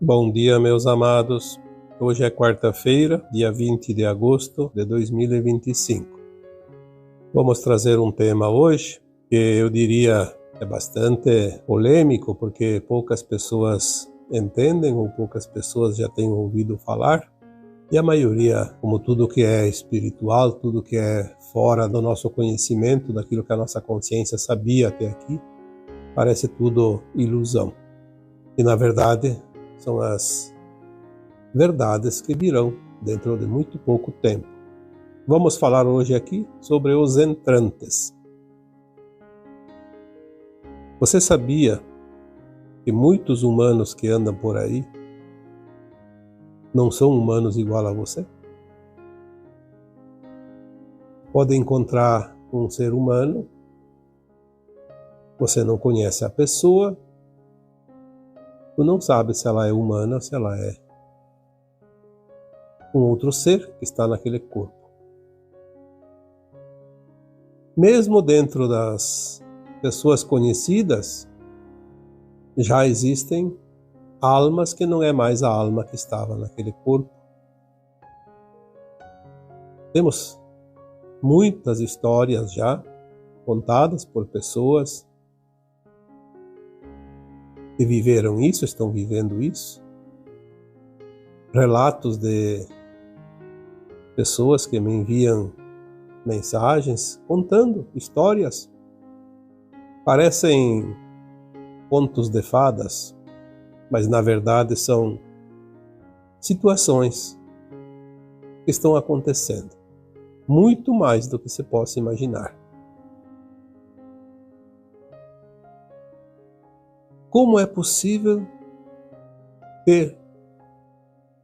Bom dia, meus amados. Hoje é quarta-feira, dia 20 de agosto de 2025. Vamos trazer um tema hoje que eu diria é bastante polêmico, porque poucas pessoas entendem ou poucas pessoas já têm ouvido falar. E a maioria, como tudo que é espiritual, tudo que é fora do nosso conhecimento, daquilo que a nossa consciência sabia até aqui, parece tudo ilusão. E na verdade, são as verdades que virão dentro de muito pouco tempo. Vamos falar hoje aqui sobre os entrantes. Você sabia que muitos humanos que andam por aí não são humanos igual a você? Pode encontrar um ser humano, você não conhece a pessoa, tu não sabe se ela é humana ou se ela é um outro ser que está naquele corpo. Mesmo dentro das pessoas conhecidas, já existem almas que não é mais a alma que estava naquele corpo. Temos muitas histórias já contadas por pessoas que viveram isso, estão vivendo isso. Relatos de pessoas que me enviam mensagens contando histórias. Parecem contos de fadas, mas na verdade são situações que estão acontecendo, muito mais do que se possa imaginar. Como é possível ter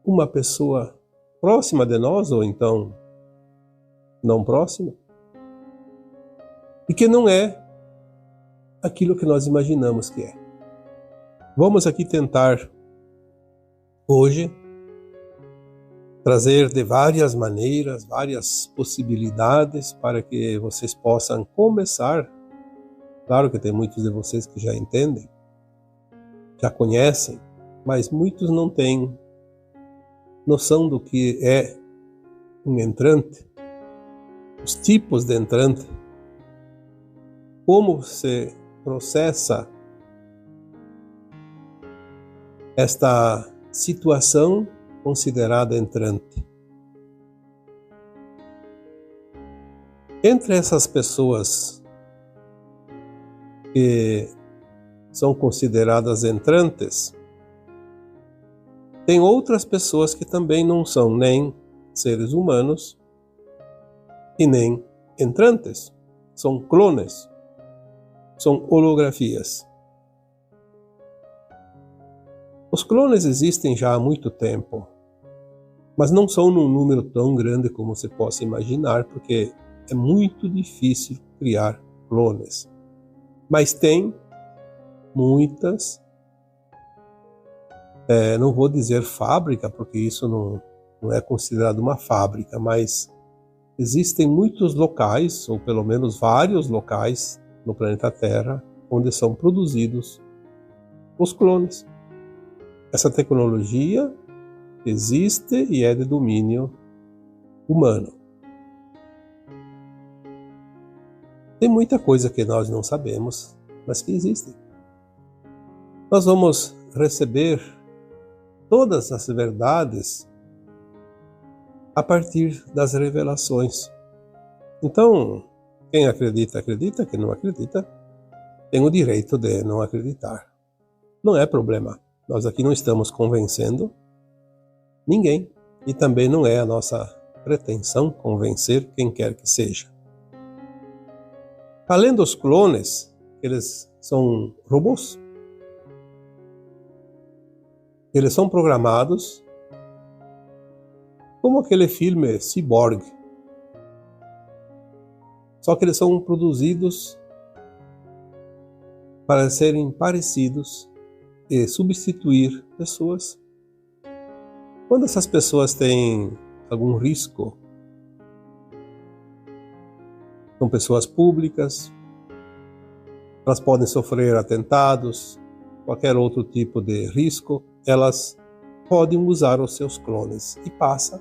uma pessoa próxima de nós, ou então não próxima, e que não é aquilo que nós imaginamos que é? Vamos aqui tentar, hoje, trazer de várias maneiras, várias possibilidades para que vocês possam começar. Claro que tem muitos de vocês que já entendem, já conhecem, mas muitos não têm noção do que é um entrante, os tipos de entrante, como se processa esta situação considerada entrante. Entre essas pessoas que são consideradas entrantes, tem outras pessoas que também não são nem seres humanos e nem entrantes. São clones, são holografias. Os clones existem já há muito tempo, mas não são num número tão grande como se possa imaginar, porque é muito difícil criar clones. Mas tem muitas, não vou dizer fábrica, porque isso não é considerado uma fábrica, mas existem muitos locais, ou pelo menos vários locais no planeta Terra, onde são produzidos os clones. Essa tecnologia existe e é de domínio humano. Tem muita coisa que nós não sabemos, mas que existem. Nós vamos receber todas as verdades a partir das revelações. Então, quem acredita, acredita. Quem não acredita, tem o direito de não acreditar. Não é problema. Nós aqui não estamos convencendo ninguém. E também não é a nossa pretensão convencer quem quer que seja. Além dos clones, eles são robôs. Eles são programados como aquele filme Cyborg. Só que eles são produzidos para serem parecidos e substituir pessoas. Quando essas pessoas têm algum risco, são pessoas públicas, elas podem sofrer atentados, qualquer outro tipo de risco, elas podem usar os seus clones e passa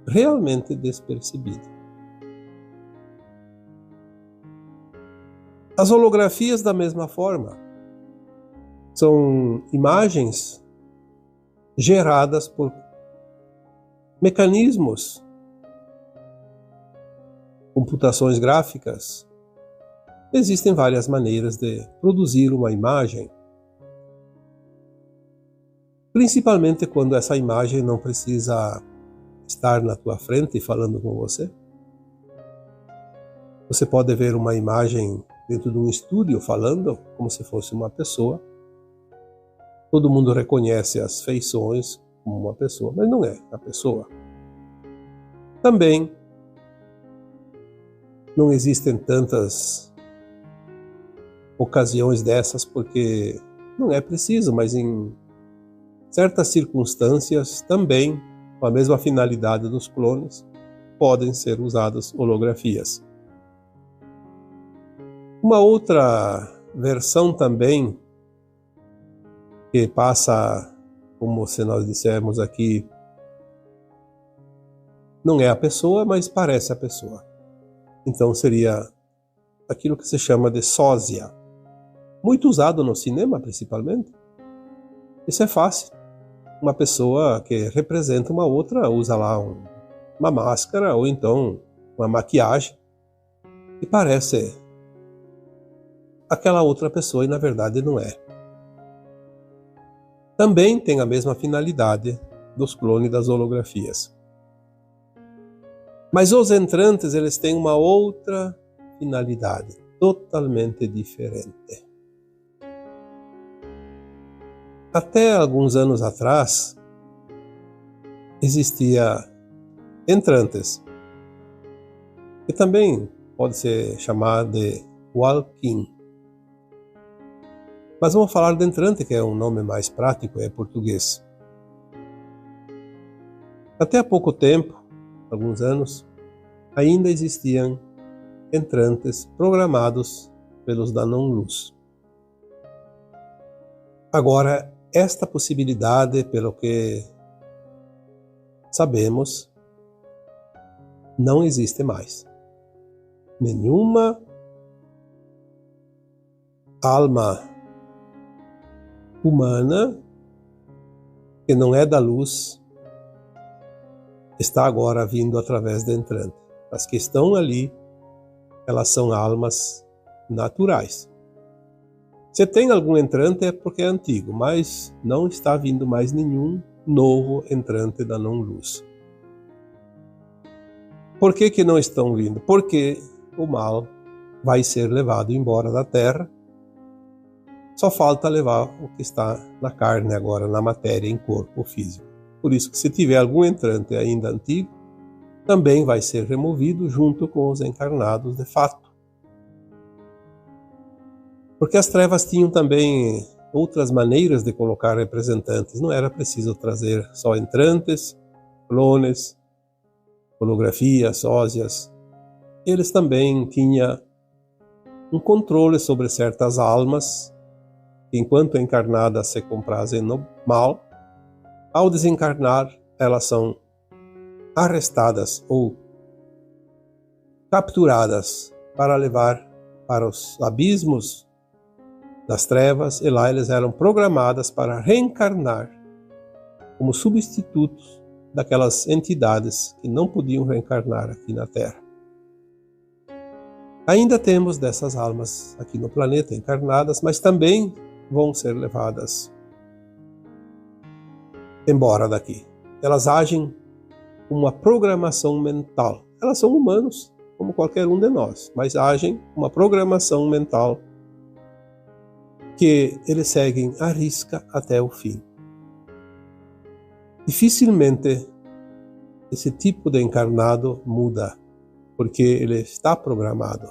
realmente despercebido. As holografias, da mesma forma, são imagens geradas por mecanismos, computações gráficas. Existem várias maneiras de produzir uma imagem, principalmente quando essa imagem não precisa estar na tua frente falando com você. Você pode ver uma imagem dentro de um estúdio falando como se fosse uma pessoa. Todo mundo reconhece as feições como uma pessoa, mas não é a pessoa. Também não existem tantas ocasiões dessas porque não é preciso, mas em certas circunstâncias também, com a mesma finalidade dos clones, podem ser usadas holografias. Uma outra versão também, que passa, como se nós dissemos aqui, não é a pessoa, mas parece a pessoa. Então seria aquilo que se chama de sósia, muito usado no cinema principalmente. Isso é fácil. Uma pessoa que representa uma outra usa lá uma máscara ou então uma maquiagem e parece aquela outra pessoa e na verdade não é. Também tem a mesma finalidade dos clones das holografias. Mas os entrantes, eles têm uma outra finalidade, totalmente diferente. Até alguns anos atrás, existia entrantes, que também pode ser chamado de walk-in. Mas vamos falar de entrante, que é um nome mais prático, é português. Até há pouco tempo, alguns anos, ainda existiam entrantes programados pelos da não-luz. Agora, esta possibilidade, pelo que sabemos, não existe mais. Nenhuma alma humana que não é da luz está agora vindo através da entrante. As que estão ali, elas são almas naturais. Se tem algum entrante é porque é antigo, mas não está vindo mais nenhum novo entrante da não-luz. Por que não estão vindo? Porque o mal vai ser levado embora da Terra. Só falta levar o que está na carne agora, na matéria, em corpo físico. Por isso que se tiver algum entrante ainda antigo, também vai ser removido junto com os encarnados de fato. Porque as trevas tinham também outras maneiras de colocar representantes. Não era preciso trazer só entrantes, clones, holografias, sósias. Eles também tinham um controle sobre certas almas que, enquanto encarnadas, se comprazem no mal. Ao desencarnar, elas são arrestadas ou capturadas para levar para os abismos das trevas, e lá eles eram programadas para reencarnar como substitutos daquelas entidades que não podiam reencarnar aqui na Terra. Ainda temos dessas almas aqui no planeta encarnadas, mas também vão ser levadas embora daqui. Elas agem com uma programação mental. Elas são humanos, como qualquer um de nós, mas agem com uma programação mental que eles seguem à risca até o fim. Dificilmente esse tipo de encarnado muda, porque ele está programado.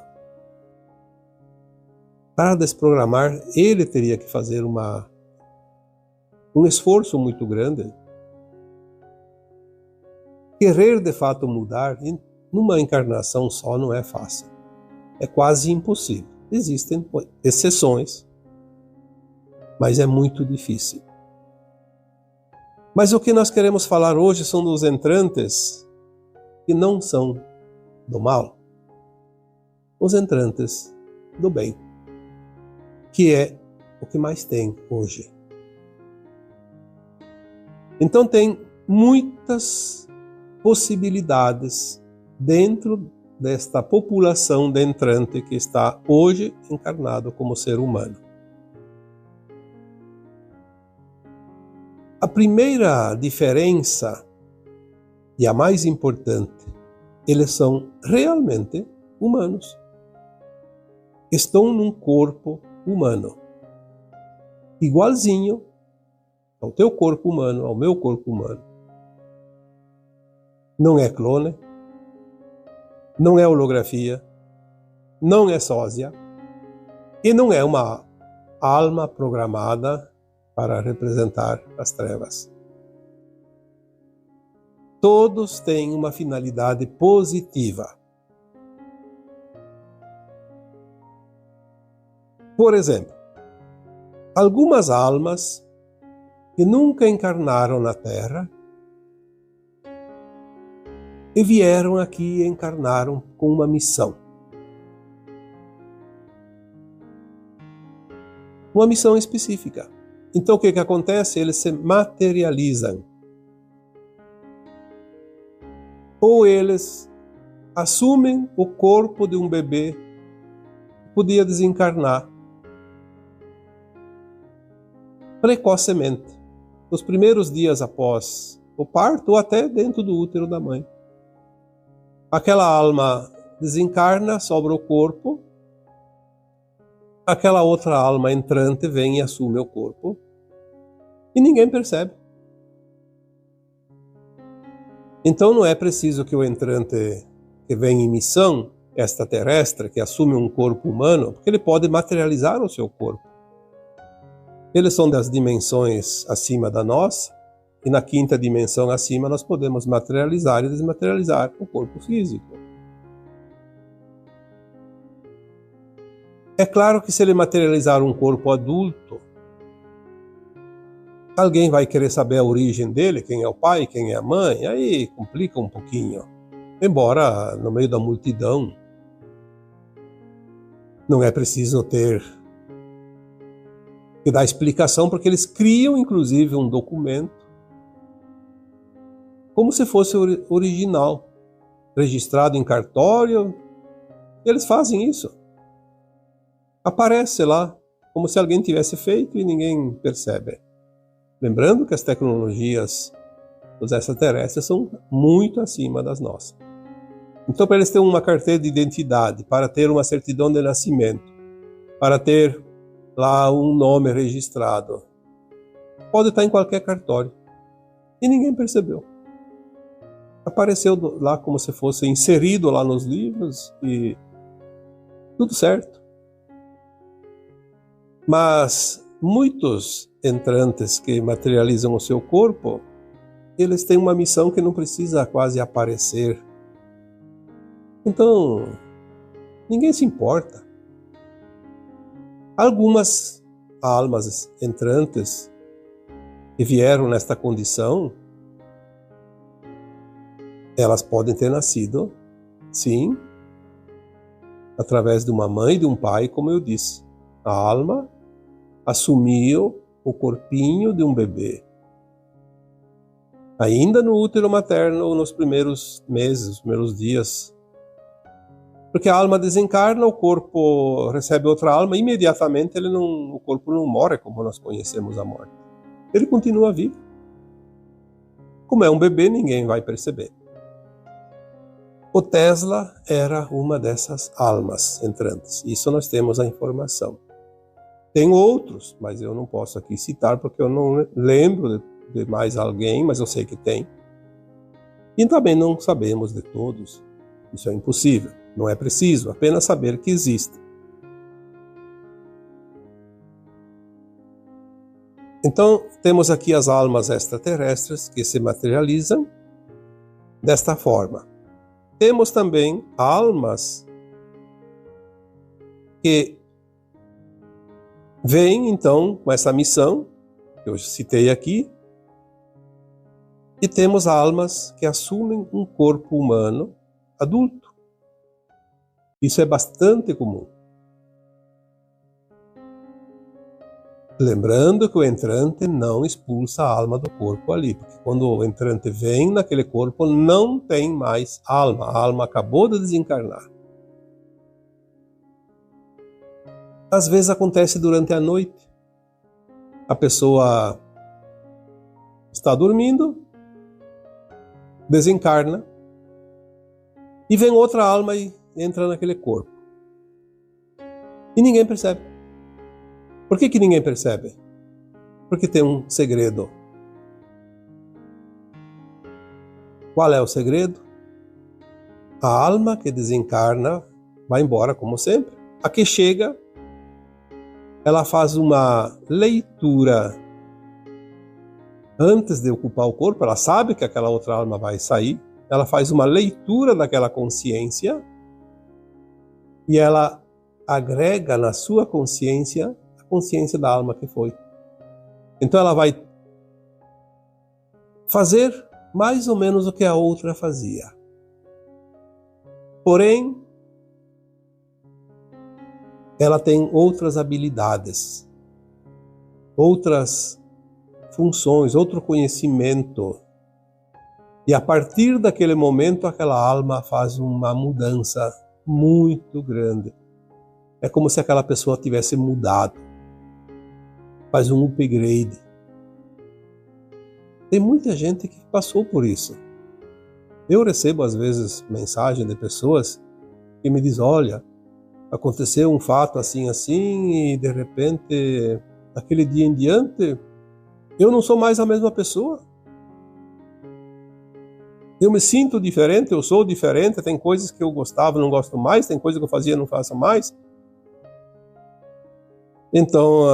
Para desprogramar, ele teria que fazer um esforço muito grande. Querer de fato mudar numa encarnação só não é fácil. É quase impossível. Existem exceções, mas é muito difícil. Mas o que nós queremos falar hoje são dos entrantes que não são do mal, os entrantes do bem, que é o que mais tem hoje. Então tem muitas possibilidades dentro desta população de entrante que está hoje encarnado como ser humano. A primeira diferença, e a mais importante, eles são realmente humanos. Estão num corpo humano, igualzinho ao teu corpo humano, ao meu corpo humano. Não é clone, não é holografia, não é sósia, e não é uma alma programada para representar as trevas. Todos têm uma finalidade positiva. Por exemplo, algumas almas que nunca encarnaram na Terra e vieram aqui e encarnaram com uma missão. Uma missão específica. Então o que acontece? Eles se materializam. Ou eles assumem o corpo de um bebê que podia desencarnar precocemente, nos primeiros dias após o parto ou até dentro do útero da mãe. Aquela alma desencarna, sobra o corpo, aquela outra alma entrante vem e assume o corpo e ninguém percebe. Então não é preciso que o entrante que vem em missão extraterrestre, que assume um corpo humano, porque ele pode materializar o seu corpo. Eles são das dimensões acima da nossa, e na quinta dimensão acima nós podemos materializar e desmaterializar o corpo físico. É claro que se ele materializar um corpo adulto, alguém vai querer saber a origem dele, quem é o pai, quem é a mãe, aí complica um pouquinho. Embora no meio da multidão não é preciso ter que dar explicação, porque eles criam inclusive um documento como se fosse original, registrado em cartório. Eles fazem isso. Aparece lá, como se alguém tivesse feito e ninguém percebe. Lembrando que as tecnologias dos extraterrestres são muito acima das nossas. Então, para eles terem uma carteira de identidade, para ter uma certidão de nascimento, para ter lá um nome registrado, pode estar em qualquer cartório. E ninguém percebeu. Apareceu lá como se fosse inserido lá nos livros e tudo certo. Mas muitos entrantes que materializam o seu corpo, eles têm uma missão que não precisa quase aparecer. Então, ninguém se importa. Algumas almas entrantes que vieram nesta condição, elas podem ter nascido, sim, através de uma mãe e de um pai, como eu disse. A alma assumiu o corpinho de um bebê, ainda no útero materno, nos primeiros meses, os primeiros dias. Porque a alma desencarna, o corpo recebe outra alma, e imediatamente o corpo não morre como nós conhecemos a morte. Ele continua vivo. Como é um bebê, ninguém vai perceber. O Tesla era uma dessas almas entrantes. Isso nós temos a informação. Tem outros, mas eu não posso aqui citar porque eu não lembro de mais alguém, mas eu sei que tem. E também não sabemos de todos. Isso é impossível. Não é preciso, apenas saber que existe. Então, temos aqui as almas extraterrestres que se materializam desta forma. Temos também almas que vêm, então, com essa missão, que eu citei aqui, E temos almas que assumem um corpo humano adulto. Isso é bastante comum. Lembrando que o entrante não expulsa a alma do corpo ali, porque quando o entrante vem naquele corpo, não tem mais alma. A alma acabou de desencarnar. Às vezes acontece durante a noite. A pessoa está dormindo, desencarna, e vem outra alma e entra naquele corpo. E ninguém percebe. Por que ninguém percebe? Porque tem um segredo. Qual é o segredo? A alma que desencarna vai embora, como sempre. A que chega, ela faz uma leitura antes de ocupar o corpo. Ela sabe que aquela outra alma vai sair. Ela faz uma leitura daquela consciência e ela agrega na sua consciência a consciência da alma que foi. Então ela vai fazer mais ou menos o que a outra fazia. Porém, ela tem outras habilidades, outras funções, outro conhecimento. E a partir daquele momento, aquela alma faz uma mudança muito grande. É como se aquela pessoa tivesse mudado. Faz um upgrade. Tem muita gente que passou por isso. Eu recebo às vezes mensagem de pessoas que me dizem: olha, aconteceu um fato assim, e de repente, daquele dia em diante, eu não sou mais a mesma pessoa. Eu me sinto diferente, eu sou diferente, tem coisas que eu gostava, não gosto mais, tem coisas que eu fazia, não faço mais. Então,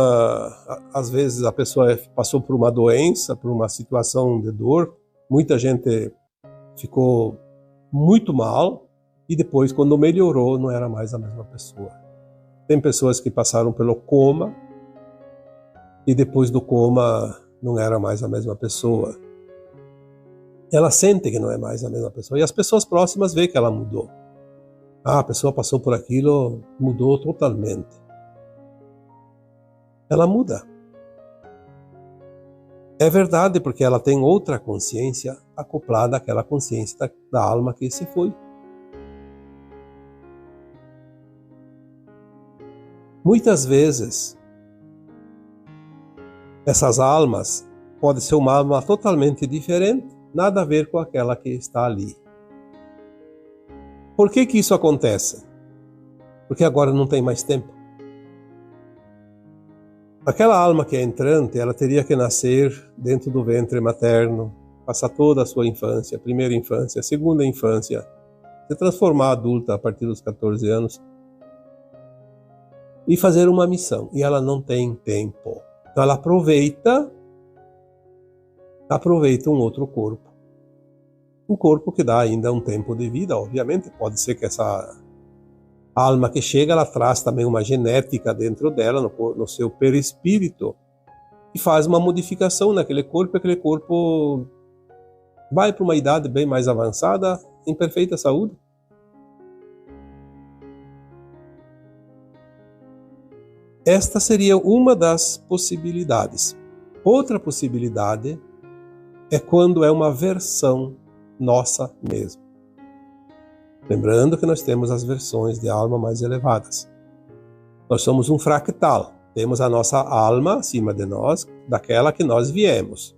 às vezes a pessoa passou por uma doença, por uma situação de dor, muita gente ficou muito mal e depois, quando melhorou, não era mais a mesma pessoa. Tem pessoas que passaram pelo coma e depois do coma não era mais a mesma pessoa. Ela sente que não é mais a mesma pessoa e as pessoas próximas veem que ela mudou. A pessoa passou por aquilo, mudou totalmente. Ela muda. É verdade, porque ela tem outra consciência acoplada àquela consciência da alma que se foi. Muitas vezes, essas almas podem ser uma alma totalmente diferente, nada a ver com aquela que está ali. Por que isso acontece? Porque agora não tem mais tempo. Aquela alma que é entrante, ela teria que nascer dentro do ventre materno, passar toda a sua infância, primeira infância, segunda infância, se transformar adulta a partir dos 14 anos e fazer uma missão. E ela não tem tempo. Então ela aproveita um outro corpo. Um corpo que dá ainda um tempo de vida, obviamente. Pode ser que essa alma que chega, ela traz também uma genética dentro dela, no seu perispírito, e faz uma modificação naquele corpo, e aquele corpo vai para uma idade bem mais avançada, em perfeita saúde. Esta seria uma das possibilidades. Outra possibilidade é quando é uma versão nossa mesmo. Lembrando que nós temos as versões de alma mais elevadas. Nós somos um fractal. Temos a nossa alma acima de nós, daquela que nós viemos.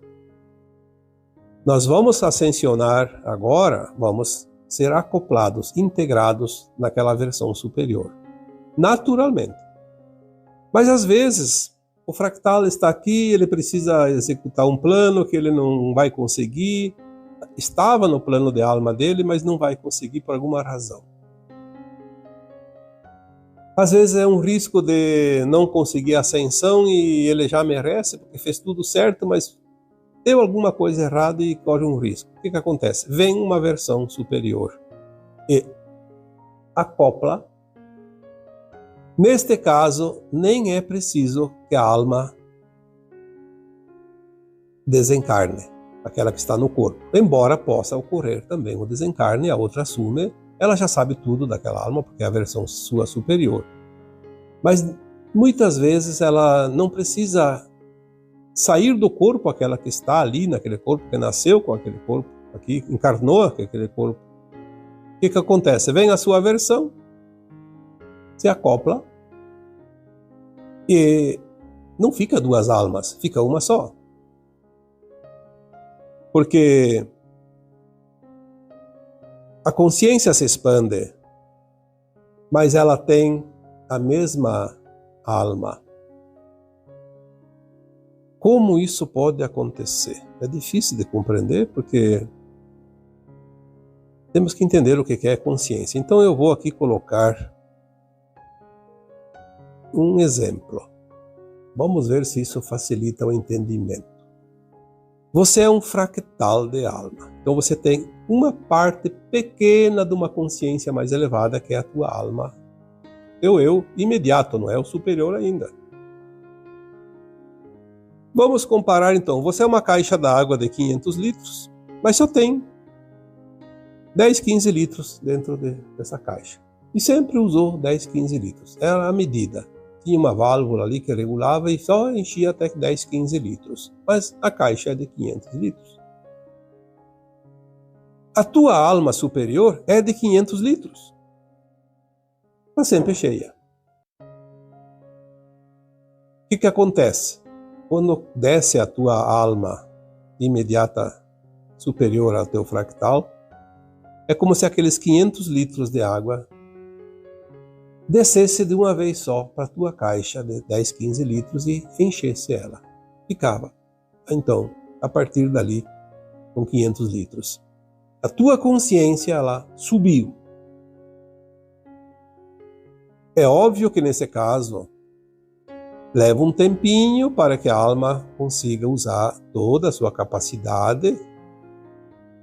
Nós vamos ascensionar agora, vamos ser acoplados, integrados naquela versão superior. Naturalmente. Mas às vezes, o fractal está aqui, ele precisa executar um plano que ele não vai conseguir. Estava no plano de alma dele, mas não vai conseguir por alguma razão. Às vezes é um risco de não conseguir a ascensão e ele já merece, porque fez tudo certo, mas deu alguma coisa errada e corre um risco. O que acontece? Vem uma versão superior e acopla. Neste caso, nem é preciso que a alma desencarne. aquela que está no corpo. Embora possa ocorrer também o desencarne, a outra assume, ela já sabe tudo daquela alma, porque é a versão sua superior. Mas muitas vezes ela não precisa sair do corpo, aquela que está ali naquele corpo, que nasceu com aquele corpo, aqui encarnou aquele corpo. O que acontece? Vem a sua versão, se acopla e não fica duas almas, fica uma só. Porque a consciência se expande, mas ela tem a mesma alma. Como isso pode acontecer? É difícil de compreender, porque temos que entender o que é consciência. Então eu vou aqui colocar um exemplo. Vamos ver se isso facilita o entendimento. Você é um fractal de alma. Então você tem uma parte pequena de uma consciência mais elevada, que é a tua alma. Eu imediato, não é o superior ainda. Vamos comparar então. Você é uma caixa d'água de 500 litros, mas só tem 10, 15 litros dentro dessa caixa. E sempre usou 10, 15 litros. Era a medida. Tinha uma válvula ali que regulava e só enchia até 10, 15 litros. Mas a caixa é de 500 litros. A tua alma superior é de 500 litros. Está sempre cheia. O que acontece? Quando desce a tua alma imediata superior ao teu fractal, é como se aqueles 500 litros de água descesse de uma vez só para a tua caixa de 10, 15 litros e enchesse ela. Ficava, então, a partir dali, com 500 litros. A tua consciência, ela subiu. É óbvio que nesse caso, leva um tempinho para que a alma consiga usar toda a sua capacidade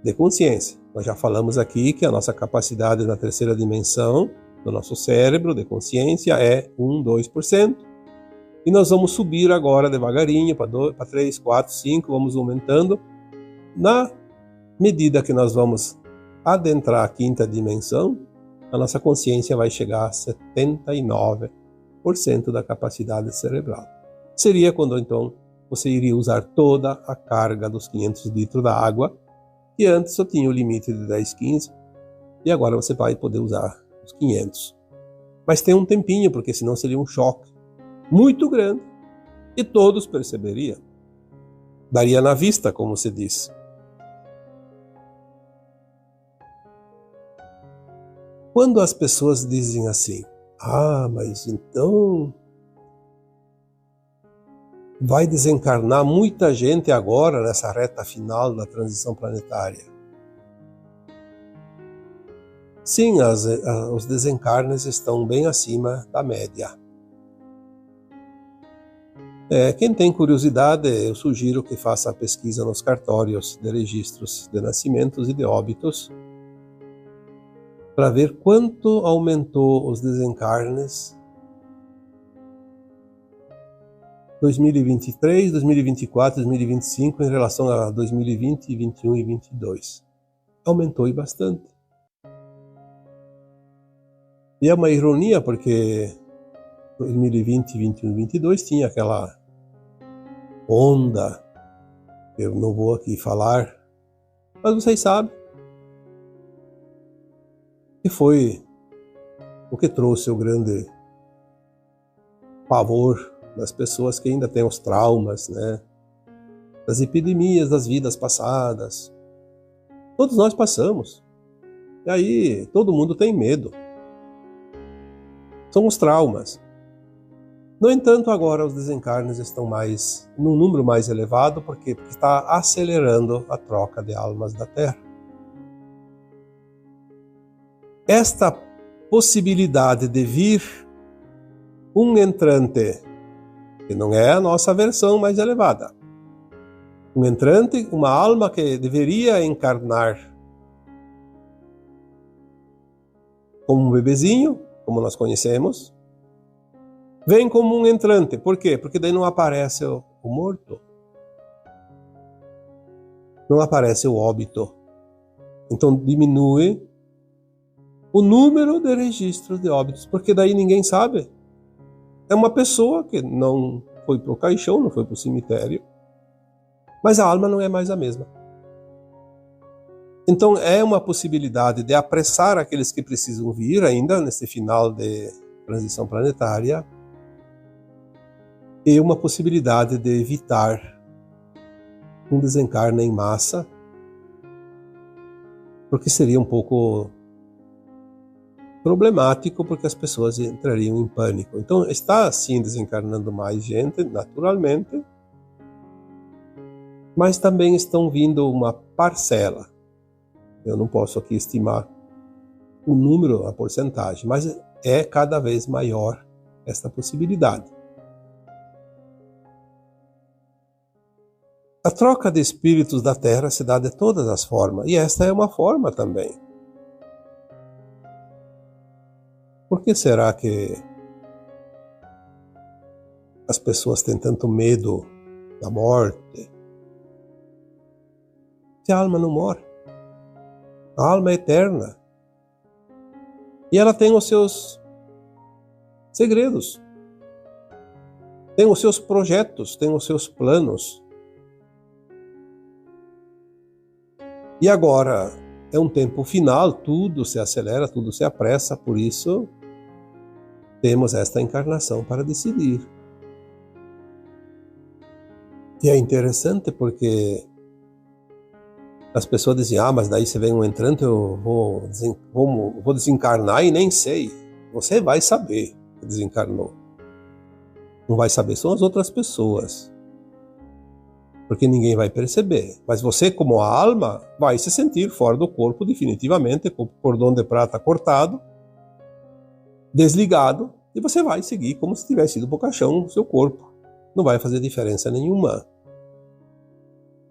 de consciência. Nós já falamos aqui que a nossa capacidade na terceira dimensão do nosso cérebro de consciência é 1, 2%. E nós vamos subir agora devagarinho para 3, 4, 5, vamos aumentando. Na medida que nós vamos adentrar a quinta dimensão, a nossa consciência vai chegar a 79% da capacidade cerebral. Seria quando então você iria usar toda a carga dos 500 litros da água, que antes só tinha o limite de 10, 15, e agora você vai poder usar os 500. Mas tem um tempinho, porque senão seria um choque muito grande e todos perceberiam. Daria na vista, como se diz. Quando as pessoas dizem assim, mas então vai desencarnar muita gente agora nessa reta final da transição planetária. Sim, os desencarnes estão bem acima da média. Quem tem curiosidade, eu sugiro que faça a pesquisa nos cartórios de registros de nascimentos e de óbitos para ver quanto aumentou os desencarnes 2023, 2024, 2025 em relação a 2020, 2021 e 2022. Aumentou e bastante. E é uma ironia porque 2020, 2021 e 2022 tinha aquela onda, eu não vou aqui falar, mas vocês sabem, que foi o que trouxe o grande pavor das pessoas que ainda têm os traumas, né, das epidemias das vidas passadas. Todos nós passamos. E aí todo mundo tem medo. São os traumas. No entanto, agora os desencarnes estão num número mais elevado, porque está acelerando a troca de almas da Terra. Esta possibilidade de vir um entrante, que não é a nossa versão mais elevada, um entrante, uma alma que deveria encarnar como um bebezinho, como nós conhecemos, vem como um entrante. Por quê? Porque daí não aparece o morto. não aparece o óbito. Então diminui o número de registros de óbitos, porque daí ninguém sabe. É uma pessoa que não foi para o caixão, não foi para o cemitério, mas a alma não é mais a mesma. Então é uma possibilidade de apressar aqueles que precisam vir ainda nesse final de transição planetária, e uma possibilidade de evitar um desencarne em massa, porque seria um pouco problemático, porque as pessoas entrariam em pânico. Então está sim desencarnando mais gente, naturalmente, mas também estão vindo uma parcela. Eu não posso aqui estimar o número, a porcentagem, mas é cada vez maior esta possibilidade. A troca de espíritos da Terra se dá de todas as formas, e esta é uma forma também. Por que será que as pessoas têm tanto medo da morte? Se a alma não morre, a alma é eterna. E ela tem os seus segredos, tem os seus projetos, tem os seus planos. E agora é um tempo final, tudo se acelera, tudo se apressa, por isso temos esta encarnação para decidir. E é interessante porque as pessoas dizem, mas daí você vem um entrante, eu vou desencarnar e nem sei. Você vai saber que desencarnou. Não vai saber, são as outras pessoas. Porque ninguém vai perceber. Mas você, como a alma, vai se sentir fora do corpo definitivamente, com o cordão de prata cortado, desligado, e você vai seguir como se tivesse ido para o caixão do seu corpo. Não vai fazer diferença nenhuma.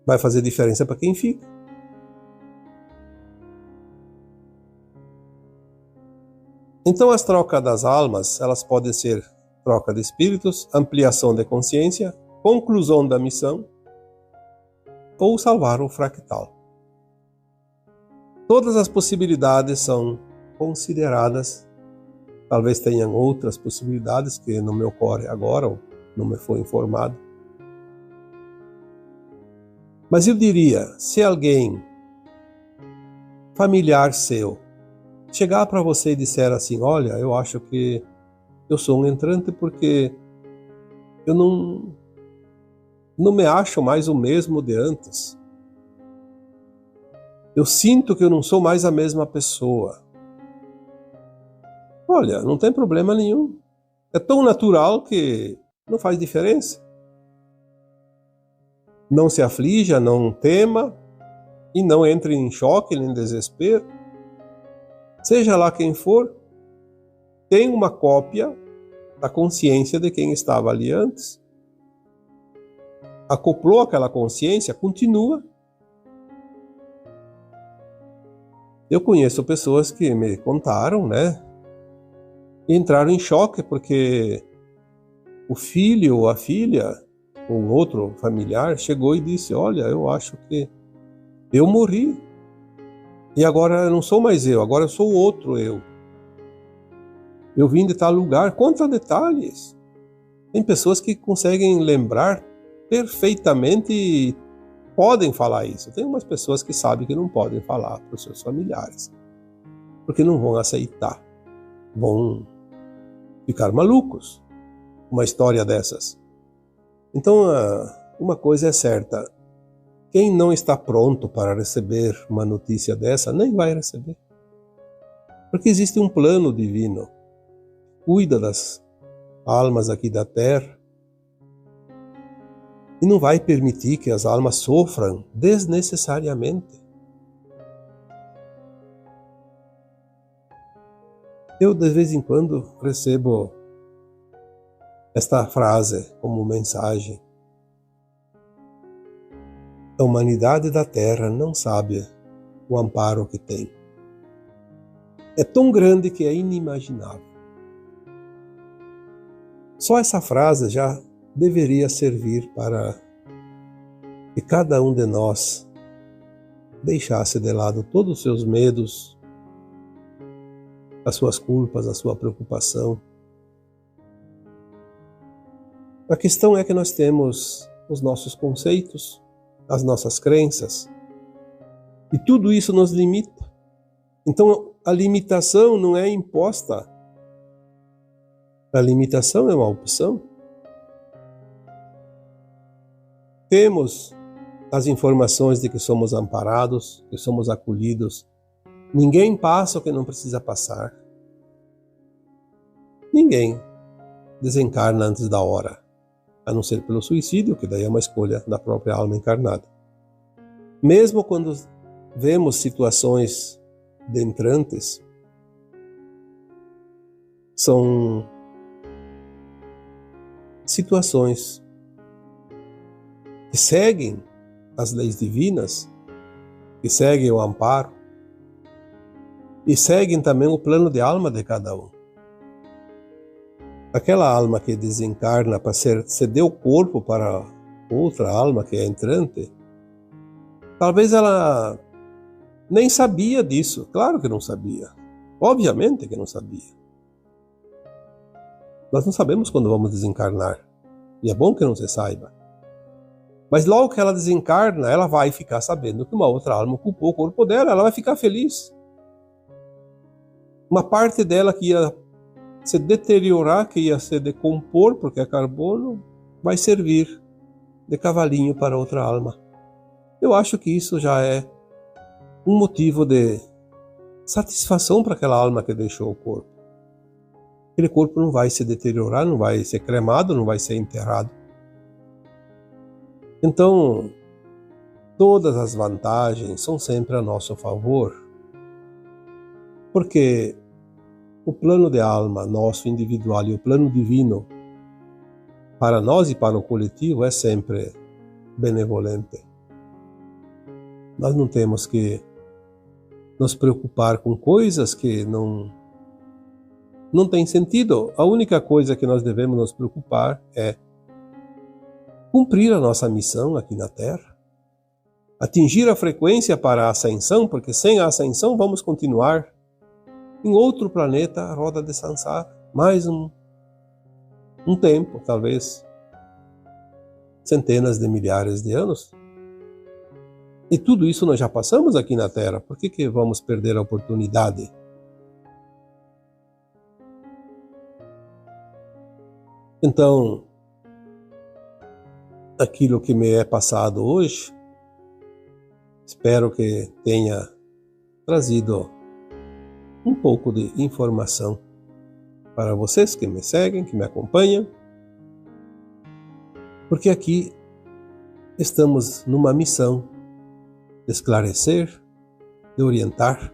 Vai fazer diferença para quem fica. Então as trocas das almas, elas podem ser troca de espíritos, ampliação de consciência, conclusão da missão, ou salvar o fractal. Todas as possibilidades são consideradas. Talvez tenham outras possibilidades que não me ocorrem agora, ou não me foi informado. Mas eu diria, se alguém familiar seu chegar para você e disser assim, olha, eu acho que eu sou um entrante porque eu não me acho mais o mesmo de antes. Eu sinto que eu não sou mais a mesma pessoa. Olha, não tem problema nenhum. É tão natural que não faz diferença. Não se aflija, não tema e não entre em choque nem em desespero. Seja lá quem for, tem uma cópia da consciência de quem estava ali antes. Acoplou aquela consciência, continua. Eu conheço pessoas que me contaram, né? E entraram em choque porque o filho ou a filha, ou um outro familiar, chegou e disse, olha, eu acho que eu morri. E agora eu não sou mais eu, agora eu sou outro eu. Eu vim de tal lugar. Conta detalhes. Tem pessoas que conseguem lembrar perfeitamente e podem falar isso. Tem umas pessoas que sabem que não podem falar para os seus familiares, porque não vão aceitar. Vão ficar malucos uma história dessas. Então, uma coisa é certa. Quem não está pronto para receber uma notícia dessa, nem vai receber. Porque existe um plano divino. Cuida das almas aqui da Terra e não vai permitir que as almas sofram desnecessariamente. Eu, de vez em quando, recebo esta frase como mensagem. A humanidade da Terra não sabe o amparo que tem. É tão grande que é inimaginável. Só essa frase já deveria servir para que cada um de nós deixasse de lado todos os seus medos, as suas culpas, a sua preocupação. A questão é que nós temos os nossos conceitos, as nossas crenças, e tudo isso nos limita. Então, a limitação não é imposta. A limitação é uma opção. Temos as informações de que somos amparados, que somos acolhidos. Ninguém passa o que não precisa passar. Ninguém desencarna antes da hora, a não ser pelo suicídio, que daí é uma escolha da própria alma encarnada. Mesmo quando vemos situações entrantes, são situações que seguem as leis divinas, que seguem o amparo e seguem também o plano de alma de cada um. Aquela alma que desencarna para ceder o corpo para outra alma que é entrante, talvez ela nem sabia disso. Claro que não sabia. Obviamente que não sabia. Nós não sabemos quando vamos desencarnar. E é bom que não se saiba. Mas logo que ela desencarna, ela vai ficar sabendo que uma outra alma ocupou o corpo dela. Ela vai ficar feliz. Uma parte dela que ia se deteriorar, que ia se decompor, porque é carbono, vai servir de cavalinho para outra alma. Eu acho que isso já é um motivo de satisfação para aquela alma que deixou o corpo. Aquele corpo não vai se deteriorar, não vai ser cremado, não vai ser enterrado. Então, todas as vantagens são sempre a nosso favor, porque o plano de alma nosso individual e o plano divino para nós e para o coletivo é sempre benevolente. Nós não temos que nos preocupar com coisas que não têm sentido. A única coisa que nós devemos nos preocupar é cumprir a nossa missão aqui na Terra, atingir a frequência para a ascensão, porque sem a ascensão vamos continuar em outro planeta, a roda de Sansara, mais um tempo, talvez centenas de milhares de anos. E tudo isso nós já passamos aqui na Terra. Por que vamos perder a oportunidade? Então, aquilo que me é passado hoje, espero que tenha trazido um pouco de informação para vocês que me seguem, que me acompanham, porque aqui estamos numa missão de esclarecer, de orientar.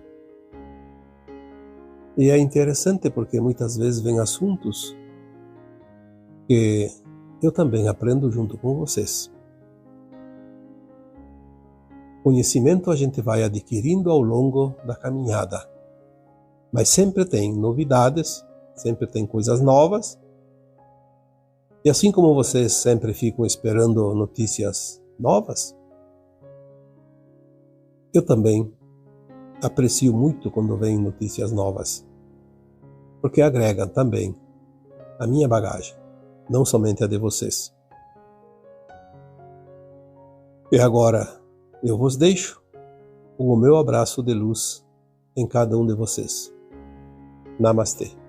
E é interessante porque muitas vezes vem assuntos que eu também aprendo junto com vocês. Conhecimento a gente vai adquirindo ao longo da caminhada, mas sempre tem novidades, sempre tem coisas novas. E assim como vocês sempre ficam esperando notícias novas, eu também aprecio muito quando vem notícias novas, porque agregam também a minha bagagem, não somente a de vocês. E agora eu vos deixo com o meu abraço de luz em cada um de vocês. Namastê.